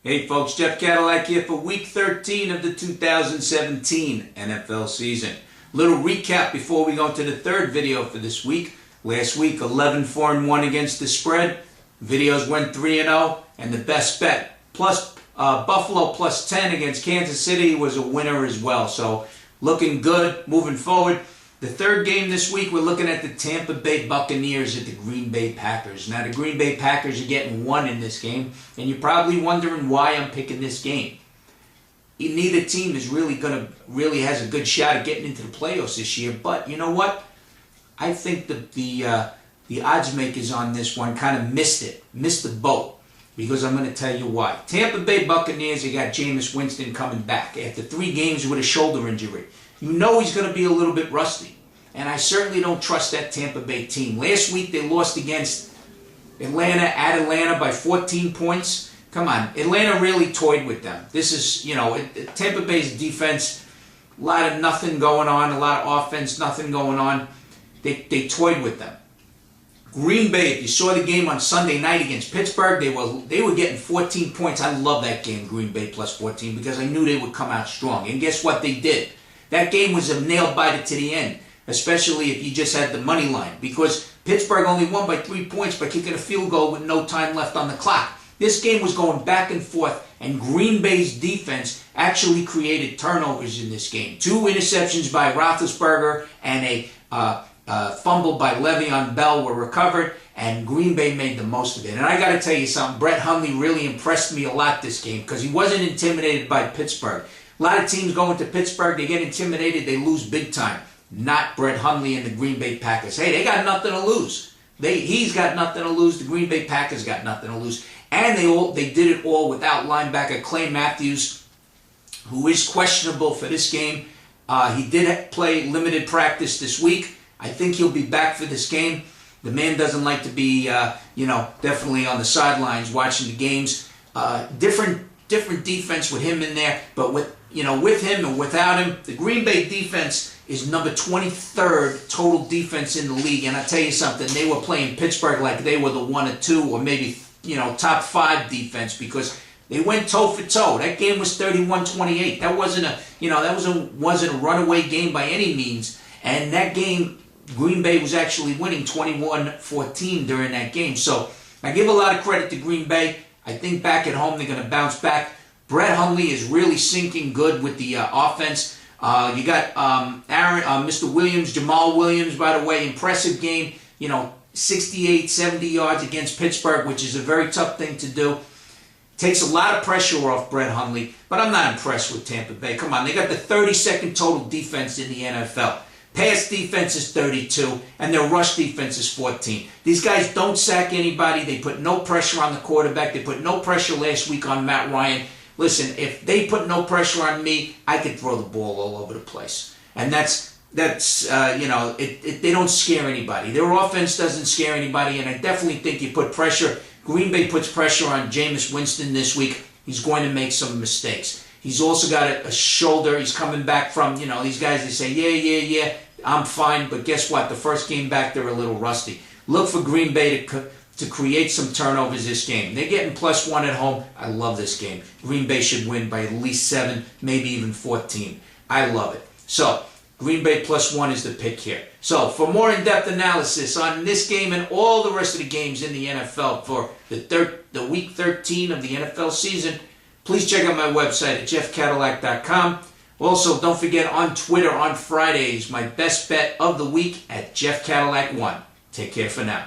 Hey folks, Jeff Cadillac here for Week 13 of the 2017 NFL season. Little recap before we go into the third video for this week. Last week, 11-4-1 against the spread. Videos went 3-0, and the best bet, plus Buffalo plus 10 against Kansas City, was a winner as well. So looking good moving forward. The third game this week, we're looking at the Tampa Bay Buccaneers at the Green Bay Packers. Now, the Green Bay Packers are getting one in this game, and you're probably wondering why I'm picking this game. Neither team is really has a good shot at getting into the playoffs this year, but you know what? I think the odds makers on this one kind of missed the boat, because I'm going to tell you why. Tampa Bay Buccaneers, they got Jameis Winston coming back after 3 games with a shoulder injury. You know he's going to be a little bit rusty. And I certainly don't trust that Tampa Bay team. Last week they lost against Atlanta at Atlanta by 14 points. Come on, Atlanta really toyed with them. This is, Tampa Bay's defense, a lot of nothing going on, a lot of offense, nothing going on. They toyed with them. Green Bay, if you saw the game on Sunday night against Pittsburgh, they were getting 14 points. I love that game, Green Bay plus 14, because I knew they would come out strong. And guess what they did? That game was a nail-biter to the end, especially if you just had the money line, because Pittsburgh only won by 3 points by kicking a field goal with no time left on the clock. This game was going back and forth, and Green Bay's defense actually created turnovers in this game. 2 interceptions by Roethlisberger and a fumble by Le'Veon Bell were recovered, and Green Bay made the most of it. And I got to tell you something, Brett Hundley really impressed me a lot this game, because he wasn't intimidated by Pittsburgh. A lot of teams go into Pittsburgh, they get intimidated, they lose big time. Not Brett Hundley and the Green Bay Packers. Hey, they got nothing to lose. He's got nothing to lose. The Green Bay Packers got nothing to lose. And they did it all without linebacker Clay Matthews, who is questionable for this game. He did play limited practice this week. I think he'll be back for this game. The man doesn't like to be, definitely on the sidelines watching the games. Different defense with him in there, but with him and without him, the Green Bay defense is number 23rd total defense in the league. And I tell you something, they were playing Pittsburgh like they were the 1 or 2 or maybe top 5 defense, because they went toe for toe. That game was 31-28. That wasn't a runaway game by any means. And that game, Green Bay was actually winning 21-14 during that game. So I give a lot of credit to Green Bay. I think back at home they're going to bounce back. Brett Hundley is really sinking good with the offense. You got Mr. Williams, Jamal Williams, by the way, impressive game. 68, 70 yards against Pittsburgh, which is a very tough thing to do. Takes a lot of pressure off Brett Hundley, but I'm not impressed with Tampa Bay. Come on, they got the 32nd total defense in the NFL. Pass defense is 32, and their rush defense is 14. These guys don't sack anybody. They put no pressure on the quarterback. They put no pressure last week on Matt Ryan. Listen, if they put no pressure on me, I could throw the ball all over the place. And they don't scare anybody. Their offense doesn't scare anybody, and I definitely think you put pressure. Green Bay puts pressure on Jameis Winston this week. He's going to make some mistakes. He's also got a shoulder. He's coming back from, these guys, they say, yeah, I'm fine. But guess what? The first game back, they're a little rusty. Look for Green Bay to create some turnovers this game. They're getting +1 at home. I love this game. Green Bay should win by at least 7, maybe even 14. I love it. So, Green Bay +1 is the pick here. So, for more in-depth analysis on this game and all the rest of the games in the NFL for the Week 13 of the NFL season, please check out my website at jeffcadillac.com. Also, don't forget on Twitter on Fridays, my best bet of the week at JeffCadillac1. Take care for now.